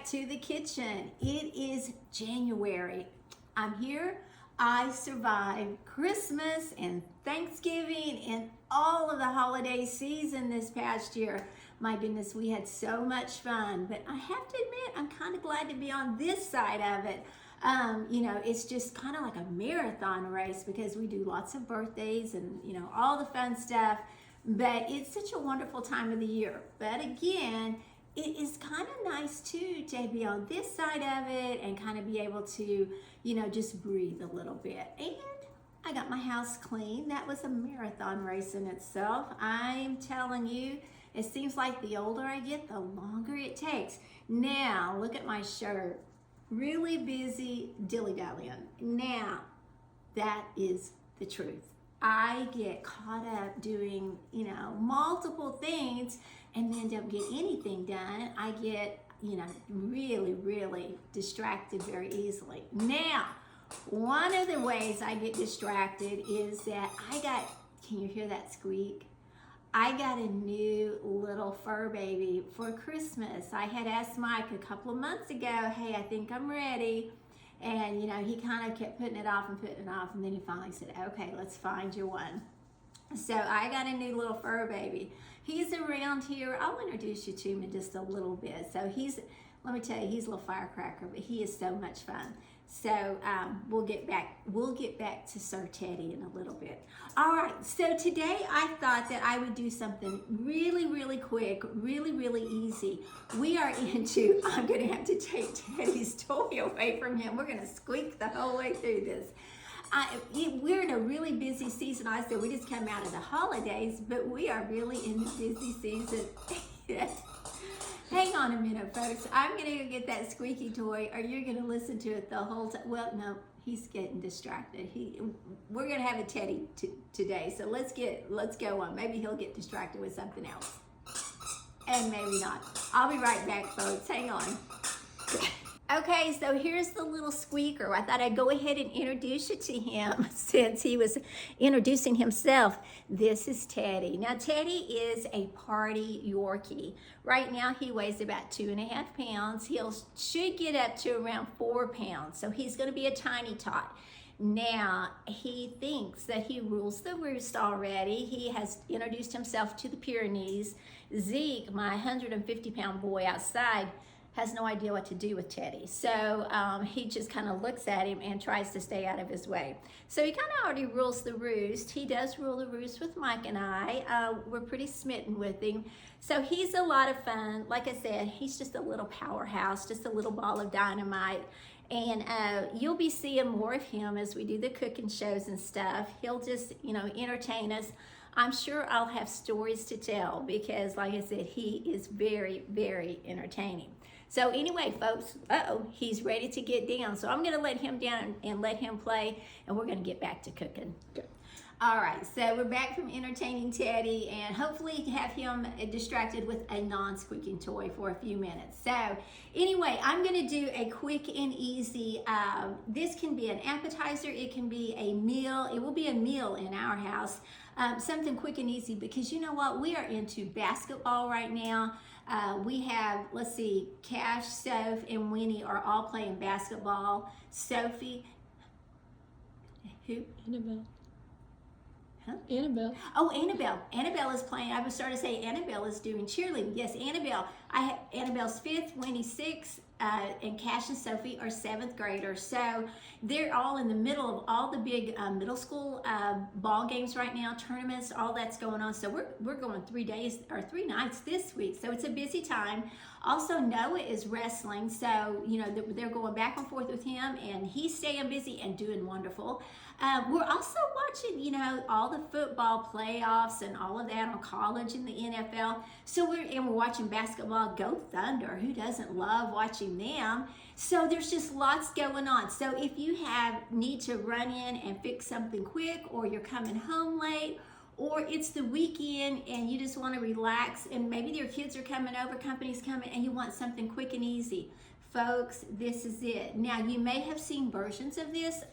back to the kitchen. It is January. I'm here. I survived Christmas and Thanksgiving and all of the holiday season this past year. My goodness, we had so much fun, but I have to admit, I'm kind of glad to be on this side of it. It's just kind of like a marathon race because we do lots of birthdays and, all the fun stuff, but it's such a wonderful time of the year. But again, it is kind of nice too to be on this side of it and kind of be able to, just breathe a little bit. And I got my house clean. That was a marathon race in itself. I'm telling you, it seems like the older I get, the longer it takes. Now, look at my shirt. Really busy dilly-dallying. Now, that is the truth. I get caught up doing, multiple things and then don't get anything done. I get, really, really distracted very easily. Now, one of the ways I get distracted is that can you hear that squeak? I got a new little fur baby for Christmas. I had asked Mike a couple of months ago, hey, I think I'm ready. And, he kind of kept putting it off, and then he finally said, okay, let's find you one. So I got a new little fur baby. He's around here. I'll introduce you to him in just a little bit. So let me tell you, he's a little firecracker, but he is so much fun. So we'll get back to Sir Teddy in a little bit. All right, so today I thought that I would do something really, really quick, really, really easy. We are I'm gonna have to take Teddy's toy away from him. We're gonna squeak the whole way through this. We're in a really busy season. I said we just come out of the holidays, but we are really in the busy season. Hang on a minute, folks. I'm going to go get that squeaky toy, or you're going to listen to it the whole time. Well, no, he's getting distracted. We're going to have a Teddy today, so let's go on. Maybe he'll get distracted with something else, and maybe not. I'll be right back, folks. Hang on. Okay, so here's the little squeaker. I thought I'd go ahead and introduce you to him since he was introducing himself. This is Teddy. Now, Teddy is a party Yorkie. Right now, he weighs about 2.5 pounds. He should get up to around 4 pounds, so he's going to be a tiny tot. Now, he thinks that he rules the roost already. He has introduced himself to the Pyrenees. Zeke, my 150-pound boy outside, has no idea what to do with Teddy. So he just kind of looks at him and tries to stay out of his way. So he kind of already rules the roost. He does rule the roost with Mike and I. We're pretty smitten with him. So he's a lot of fun. Like I said, he's just a little powerhouse, just a little ball of dynamite. And you'll be seeing more of him as we do the cooking shows and stuff. He'll just, entertain us. I'm sure I'll have stories to tell because, like I said, he is very, very entertaining. So anyway, folks, he's ready to get down. So I'm going to let him down and let him play, and we're going to get back to cooking. Good. All right, so we're back from entertaining Teddy, and hopefully have him distracted with a non-squeaking toy for a few minutes. So anyway, I'm going to do a quick and easy, this can be an appetizer, it can be a meal, it will be a meal in our house, something quick and easy because you know what, we are into basketball right now. We have, let's see, Cash, Soph, and Winnie are all playing basketball. Sophie, who? Annabelle. Huh? Annabelle. Oh, Annabelle. Annabelle is playing. I was starting to say Annabelle is doing cheerleading. Yes, Annabelle. Annabelle's 5th, Winnie's 6th, and Cash and Sophie are 7th graders. So they're all in the middle of all the big middle school ball games right now, tournaments, all that's going on. So we're going 3 days or 3 nights this week. So it's a busy time. Also, Noah is wrestling. So, they're going back and forth with him, and he's staying busy and doing wonderful. We're also watching, all the football playoffs and all of that on college and the NFL. So we're watching basketball. Go Thunder. Who doesn't love watching them? So there's just lots going on. So if you need to run in and fix something quick, or you're coming home late, or it's the weekend and you just want to relax and maybe your kids are coming over, company's coming, and you want something quick and easy. Folks, this is it. Now, you may have seen versions of this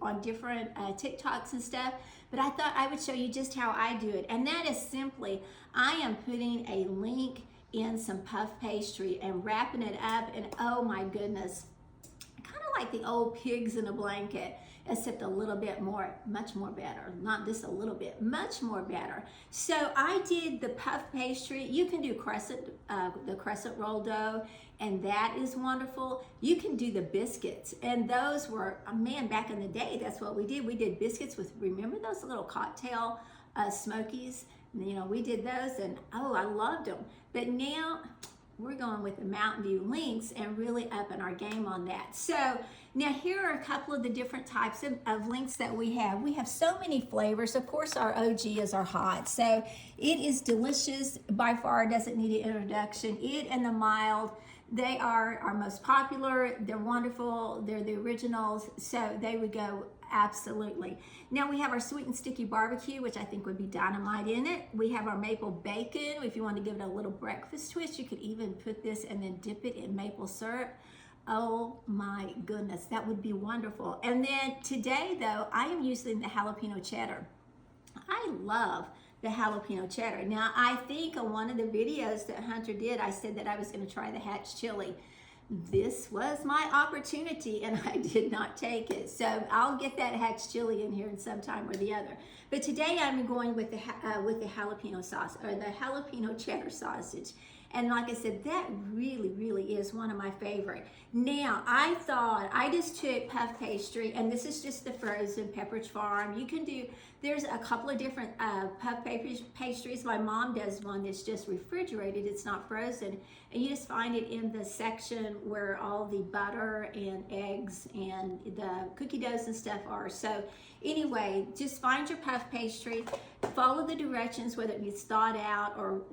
on different TikToks and stuff, but I thought I would show you just how I do it. And that is simply, I am putting a link in some puff pastry and wrapping it up, and oh my goodness, kind of like the old pigs in a blanket, except a little bit more, much more better. Not just a little bit, much more better. So I did the puff pastry. You can do the crescent roll dough, and that is wonderful. You can do the biscuits, and those were, man, back in the day, that's what we did. We did biscuits with, remember those little cocktail Smokies? You know, we did those, and oh, I loved them. But now we're going with the Mountain Dew links and really upping our game on that. So now here are a couple of the different types of links that we have. We have so many flavors. Of course, our OG is our hot. So it is delicious. By far, doesn't need an introduction. It and the mild, they are our most popular. They're wonderful. They're the originals. So they would go absolutely. Now we have our sweet and sticky barbecue, which I think would be dynamite in it. We have our maple bacon. If you want to give it a little breakfast twist, you could even put this and then dip it in maple syrup. Oh my goodness, that would be wonderful. And then today though, I am using the jalapeno cheddar. I love the jalapeno cheddar. Now I think on one of the videos that Hunter did, I said that I was going to try the Hatch chili. This was my opportunity and I did not take it. So I'll get that Hatch chili in here in some time or the other. But today I'm going with the jalapeno sauce, or the jalapeno cheddar sausage. And like I said, that really, really is one of my favorite. Now, I thought, I just took puff pastry, and this is just the frozen Pepperidge Farm. You can do, there's a couple of different puff pastries. My mom does one that's just refrigerated, it's not frozen. And you just find it in the section where all the butter and eggs and the cookie doughs and stuff are. So anyway, just find your puff pastry, follow the directions, whether it be thawed out or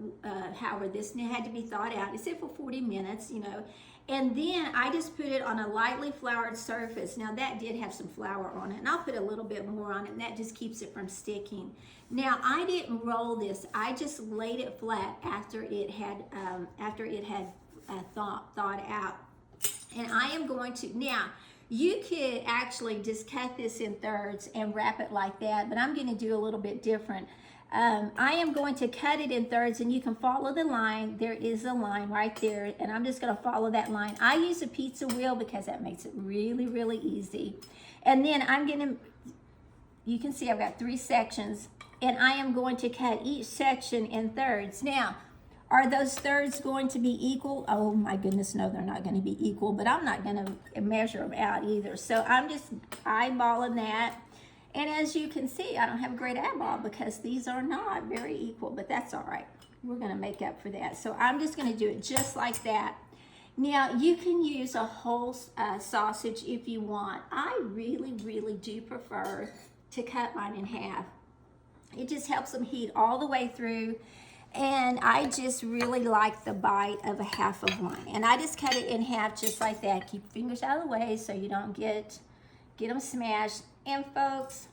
however this had to be thawed out. It said for 40 minutes, you know. And then I just put it on a lightly floured surface. Now that did have some flour on it, and I'll put a little bit more on it, and that just keeps it from sticking. Now I didn't roll this. I just laid it flat after it had thawed out. And I am going to, now you could actually just cut this in thirds and wrap it like that, but I'm going to do a little bit different. I am going to cut it in thirds, and you can follow the line. There is a line right there, and I'm just going to follow that line. I use a pizza wheel because that makes it really, really easy. And then I'm going to, you can see I've got 3 sections, and I am going to cut each section in thirds. Now, are those thirds going to be equal? Oh my goodness, no, they're not going to be equal, but I'm not going to measure them out either. So I'm just eyeballing that. And as you can see, I don't have a great eyeball because these are not very equal, but that's all right. We're going to make up for that. So I'm just going to do it just like that. Now, you can use a whole sausage if you want. I really, really do prefer to cut mine in half. It just helps them heat all the way through. And I just really like the bite of a half of one. And I just cut it in half just like that. Keep your fingers out of the way so you don't get them smashed. And folks,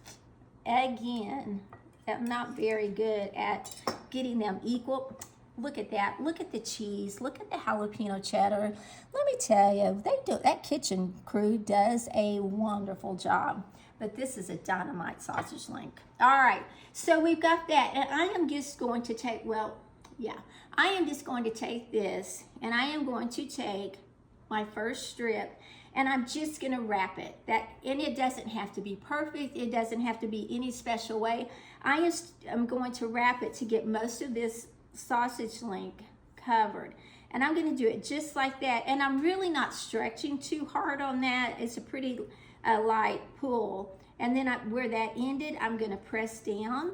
again, I'm not very good at getting them equal. Look at that. Look at the cheese. Look at the jalapeno cheddar. Let me tell you, that kitchen crew does a wonderful job. But this is a dynamite sausage link. All right, so we've got that. And I am just going to take, I am just going to take this, and I am going to take my first strip, and I'm just gonna wrap it. And it doesn't have to be perfect. It doesn't have to be any special way. I am going to wrap it to get most of this sausage link covered. And I'm gonna do it just like that. And I'm really not stretching too hard on that. It's a pretty light pull. And then where that ended, I'm gonna press down,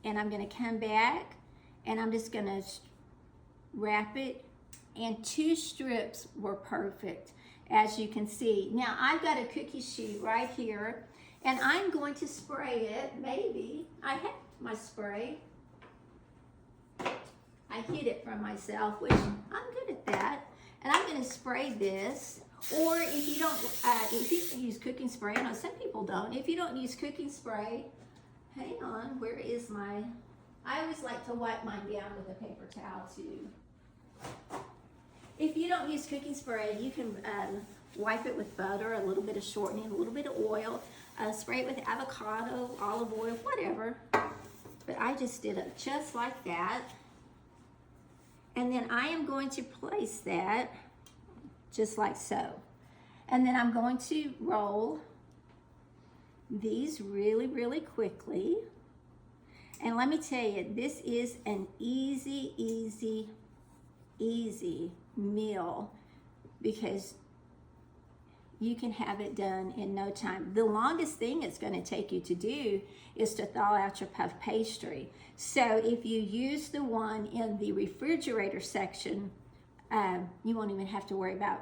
and I'm gonna come back, and I'm just gonna wrap it. And 2 strips were perfect, as you can see. Now I've got a cookie sheet right here, and I'm going to spray it. Maybe I have my spray. I hid it from myself, which I'm good at that. And I'm going to spray this. Or if you don't, if you can use cooking spray, I know some people don't. If you don't use cooking spray, hang on, where is my? I always like to wipe mine down with a paper towel too. If you don't use cooking spray, you can wipe it with butter, a little bit of shortening, a little bit of oil, spray it with avocado, olive oil, whatever. But I just did it just like that. And then I am going to place that just like so. And then I'm going to roll these really, really quickly. And let me tell you, this is an easy, easy, easy meal because you can have it done in no time. The longest thing it's going to take you to do is to thaw out your puff pastry. So if you use the one in the refrigerator section, you won't even have to worry about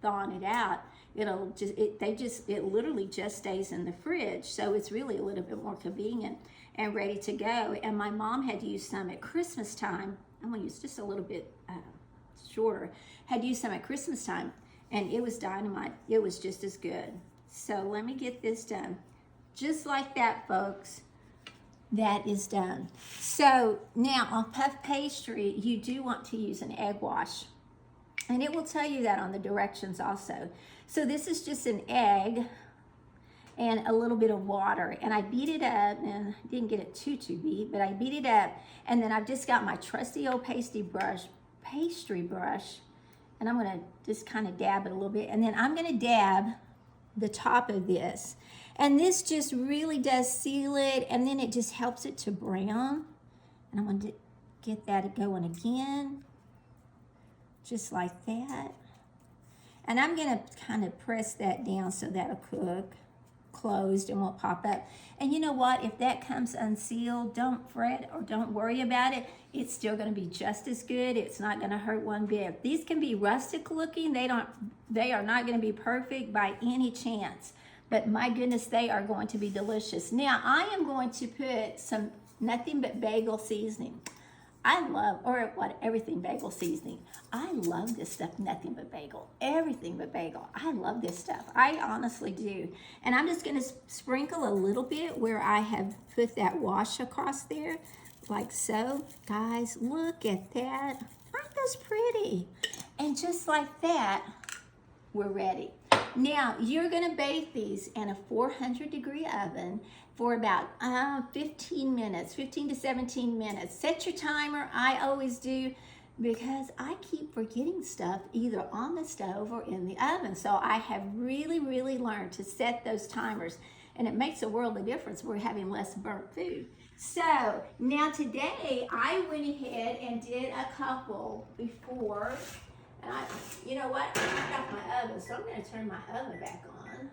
thawing it out. It literally just stays in the fridge. So it's really a little bit more convenient and ready to go. And my mom had used some at Christmas time. I'm gonna use just a little bit shorter. Had used some at Christmas time, and it was dynamite. It was just as good. So let me get this done. Just like that, folks. That is done. So now on puff pastry, you do want to use an egg wash. And it will tell you that on the directions also. So this is just an egg and a little bit of water. And I beat it up, and I didn't get it too beat, but I beat it up. And then I've just got my trusty old pastry brush, and I'm gonna just kind of dab it a little bit. And then I'm gonna dab the top of this. And this just really does seal it, and then it just helps it to brown. And I'm gonna get that going again, just like that. And I'm gonna kind of press that down so that'll cook closed and won't pop up. And you know what? If that comes unsealed, don't fret or don't worry about it. It's still gonna be just as good. It's not gonna hurt one bit. These can be rustic looking. They are not gonna be perfect by any chance. But my goodness, they are going to be delicious. Now, I am going to put some nothing but bagel seasoning. Everything bagel seasoning. I love this stuff, nothing but bagel. Everything but bagel. I love this stuff. I honestly do. And I'm just going to sprinkle a little bit where I have put that wash across there, like so. Guys, look at that. Aren't those pretty? And just like that, we're ready. Now, you're going to bake these in a 400-degree oven for about 15 to 17 minutes. Set your timer. I always do, because I keep forgetting stuff either on the stove or in the oven. So I have really, really learned to set those timers, and it makes a world of difference. We're having less burnt food. So now today, I went ahead and did a couple before. And you know what? I turned off my oven, so I'm going to turn my oven back on.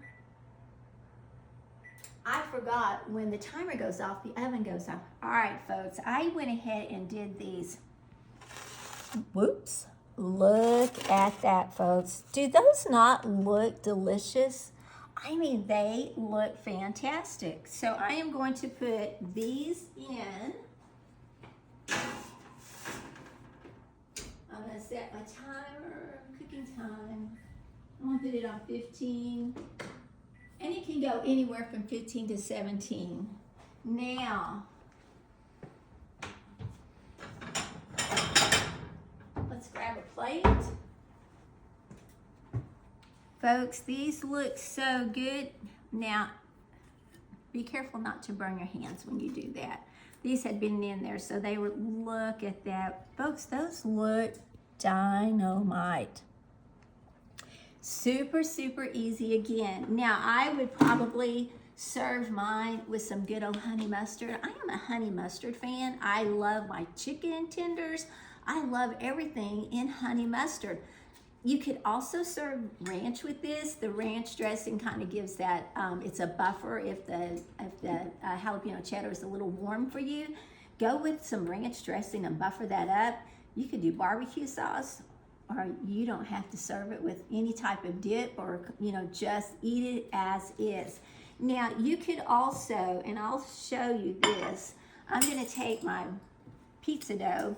I forgot when the timer goes off, the oven goes off. All right, folks, I went ahead and did these. Whoops. Look at that, folks. Do those not look delicious? I mean, they look fantastic. So I am going to put these in. I'm going to set my timer, cooking time. I'm going to put it on 15. And it can go anywhere from 15 to 17. Now, let's grab a plate. Folks, these look so good. Now, be careful not to burn your hands when you do that. These had been in there, so they would look at that. Folks, those look dynamite. Super, super easy again. Now, I would probably serve mine with some good old honey mustard. I am a honey mustard fan. I love my chicken tenders. I love everything in honey mustard. You could also serve ranch with this. The ranch dressing kind of gives that, it's a buffer if the jalapeno cheddar is a little warm for you. Go with some ranch dressing and buffer that up. You could do barbecue sauce, or you don't have to serve it with any type of dip, or just eat it as is. Now you could also, and I'll show you this, I'm gonna take my pizza dough,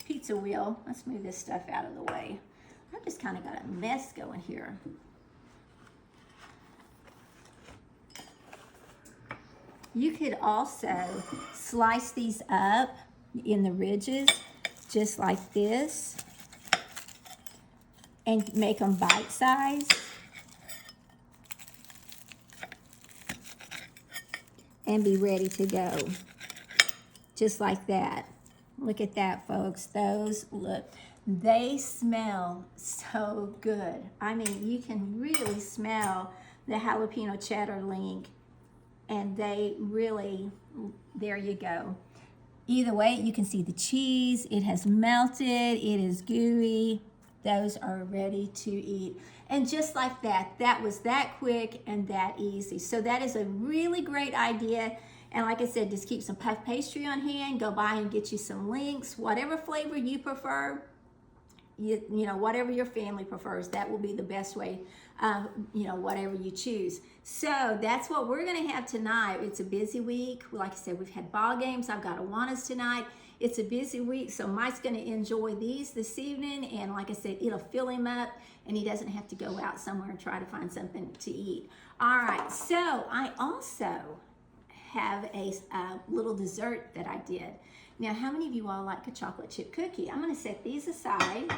pizza wheel, let's move this stuff out of the way. I've just kind of got a mess going here. You could also slice these up in the ridges, just like this, and make them bite-sized. And be ready to go. Just like that. Look at that, folks. Those look, they smell so good. I mean, you can really smell the jalapeno cheddar link, and they really, there you go. Either way, you can see the cheese. It has melted. It is gooey. Those are ready to eat. And just like that, that was that quick and that easy. So that is a really great idea. And like I said, just keep some puff pastry on hand. Go buy and get you some links. Whatever flavor you prefer, you know, whatever your family prefers, that will be the best way, you know, whatever you choose. So that's what we're going to have tonight. It's a busy week. Like I said, we've had ball games. I've got Awanas tonight. It's a busy week, so Mike's going to enjoy these this evening. And like I said, it'll fill him up, and he doesn't have to go out somewhere and try to find something to eat. All right, so I also have a little dessert that I did. Now, how many of you all like a chocolate chip cookie? I'm going to set these aside,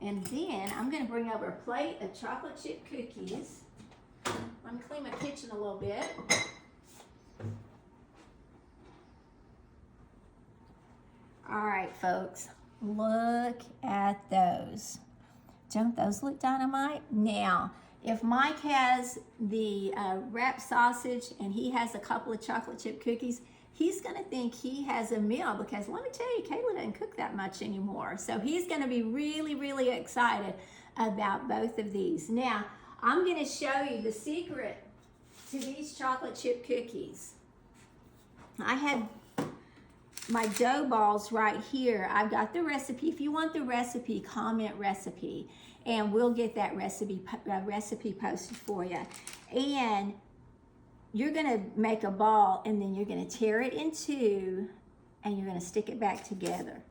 and then I'm going to bring over a plate of chocolate chip cookies. Let me clean my kitchen a little bit. All right, folks, look at those. Don't those look dynamite? Now, if Mike has the wrapped sausage and he has a couple of chocolate chip cookies, he's going to think he has a meal, because let me tell you, Kayla doesn't cook that much anymore. So he's going to be really, really excited about both of these. Now, I'm going to show you the secret to these chocolate chip cookies. I had my dough balls right here. I've got the recipe. If you want the recipe, comment recipe, and we'll get that recipe posted for you. And you're gonna make a ball, and then you're gonna tear it in two, and you're gonna stick it back together.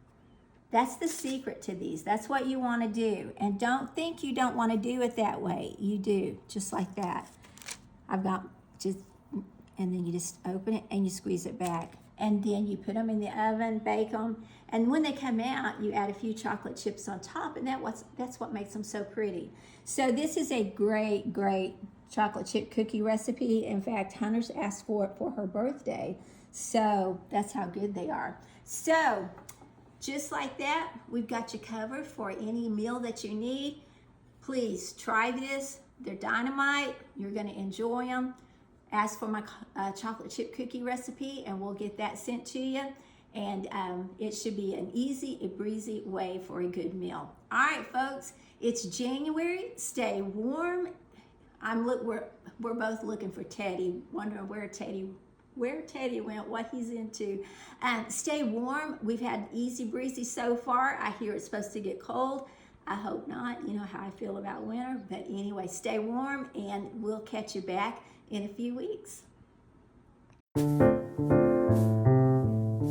That's the secret to these. That's what you wanna do. And don't think you don't wanna do it that way. You do, just like that. I've got just, and then you just open it and you squeeze it back. And then you put them in the oven, bake them, and when they come out, you add a few chocolate chips on top, and that's what makes them so pretty. So this is a great, great chocolate chip cookie recipe. In fact, Hunter's asked for it for her birthday, so that's how good they are. So just like that, we've got you covered for any meal that you need. Please try this. They're dynamite. You're going to enjoy them. Ask for my chocolate chip cookie recipe, and we'll get that sent to you. And it should be an easy, a breezy way for a good meal. All right, folks, it's January. Stay warm. We're both looking for Teddy, wondering where Teddy went, what he's into. Stay warm. We've had easy breezy so far. I hear it's supposed to get cold. I hope not. You know how I feel about winter. But anyway, stay warm, and we'll catch you back in a few weeks.